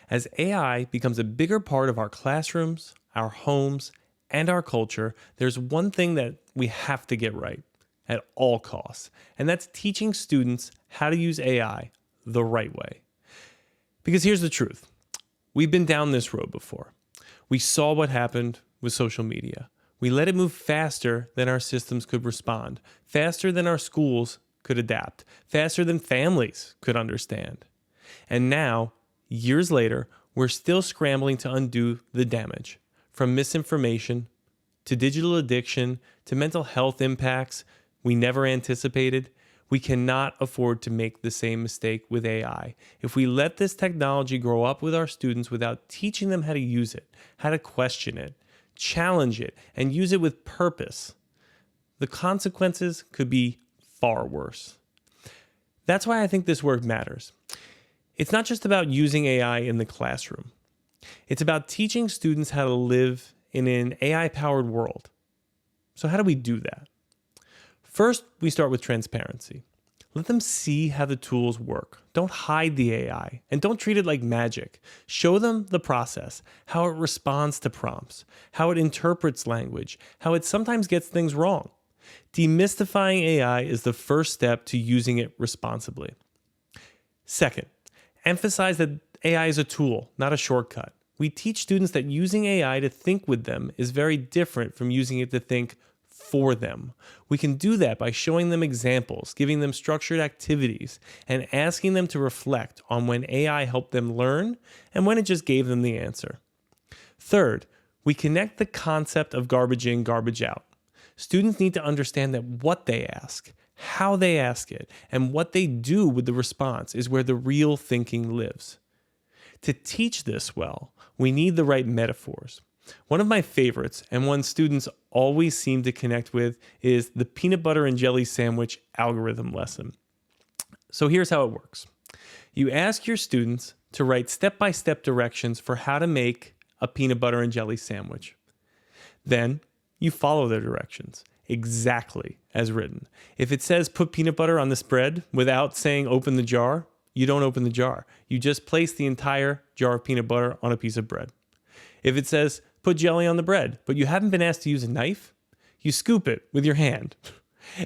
As AI becomes a bigger part of our classrooms, our homes, and our culture, there's one thing that we have to get right at all costs, and that's teaching students how to use AI the right way. Because here's the truth. We've been down this road before. We saw what happened with social media. We let it move faster than our systems could respond, faster than our schools could adapt, faster than families could understand. And now, years later, we're still scrambling to undo the damage, from misinformation to digital addiction to mental health impacts we never anticipated. We cannot afford to make the same mistake with AI. If we let this technology grow up with our students without teaching them how to use it, how to question it, challenge it, and use it with purpose, the consequences could be far worse. That's why I think this work matters. It's not just about using AI in the classroom. It's about teaching students how to live in an AI-powered world. So how do we do that? First, we start with transparency. Let them see how the tools work. Don't hide the AI, and don't treat it like magic. Show them the process, how it responds to prompts, how it interprets language, how it sometimes gets things wrong. Demystifying AI is the first step to using it responsibly. Second, emphasize that AI is a tool, not a shortcut. We teach students that using AI to think with them is very different from using it to think for them. We can do that by showing them examples, giving them structured activities, and asking them to reflect on when AI helped them learn and when it just gave them the answer. Third, we connect the concept of garbage in, garbage out. Students need to understand that what they ask, how they ask it, and what they do with the response is where the real thinking lives. To teach this well, we need the right metaphors. One of my favorites, and one students always seem to connect with, is the peanut butter and jelly sandwich algorithm lesson. So here's how it works. You ask your students to write step-by-step directions for how to make a peanut butter and jelly sandwich. Then you follow their directions exactly as written. If it says put peanut butter on this bread without saying open the jar, you don't open the jar. You just place the entire jar of peanut butter on a piece of bread. If it says put jelly on the bread, but you haven't been asked to use a knife, you scoop it with your hand.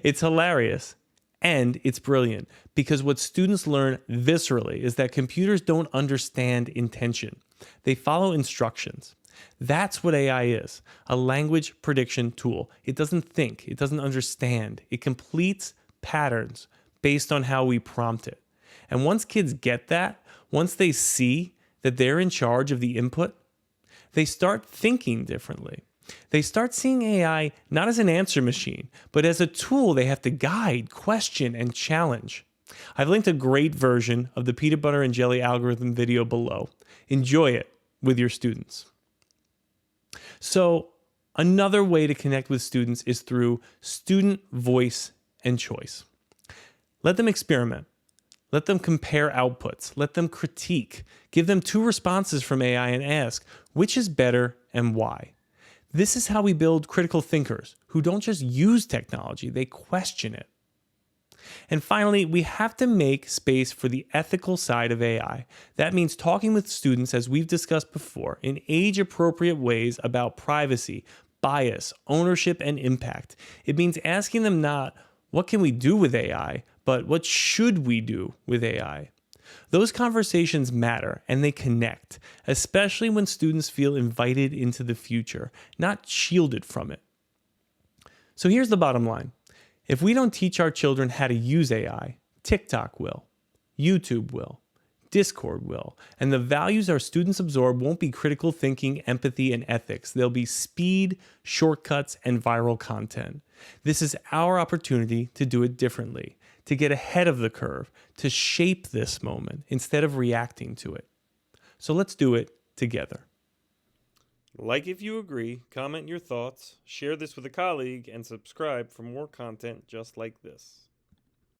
It's hilarious and it's brilliant because what students learn viscerally is that computers don't understand intention. They follow instructions. That's what AI is, a language prediction tool. It doesn't think, it doesn't understand. It completes patterns based on how we prompt it. And once kids get that, once they see that they're in charge of the input, they start thinking differently. They start seeing AI not as an answer machine, but as a tool they have to guide, question, and challenge. I've linked a great version of the peanut butter and jelly algorithm video below. Enjoy it with your students. So, another way to connect with students is through student voice and choice. Let them experiment. Let them compare outputs. Let them critique. Give them two responses from AI and ask, which is better and why? This is how we build critical thinkers who don't just use technology, they question it. And finally, we have to make space for the ethical side of AI. That means talking with students, as we've discussed before, in age-appropriate ways about privacy, bias, ownership, and impact. It means asking them not, what can we do with AI, but what should we do with AI? Those conversations matter and they connect, especially when students feel invited into the future, not shielded from it. So here's the bottom line. If we don't teach our children how to use AI, TikTok will, YouTube will, Discord will, and the values our students absorb won't be critical thinking, empathy, and ethics. They'll be speed, shortcuts, and viral content. This is our opportunity to do it differently, to get ahead of the curve, to shape this moment instead of reacting to it. So let's do it together. Like if you agree, comment your thoughts, share this with a colleague, and subscribe for more content just like this.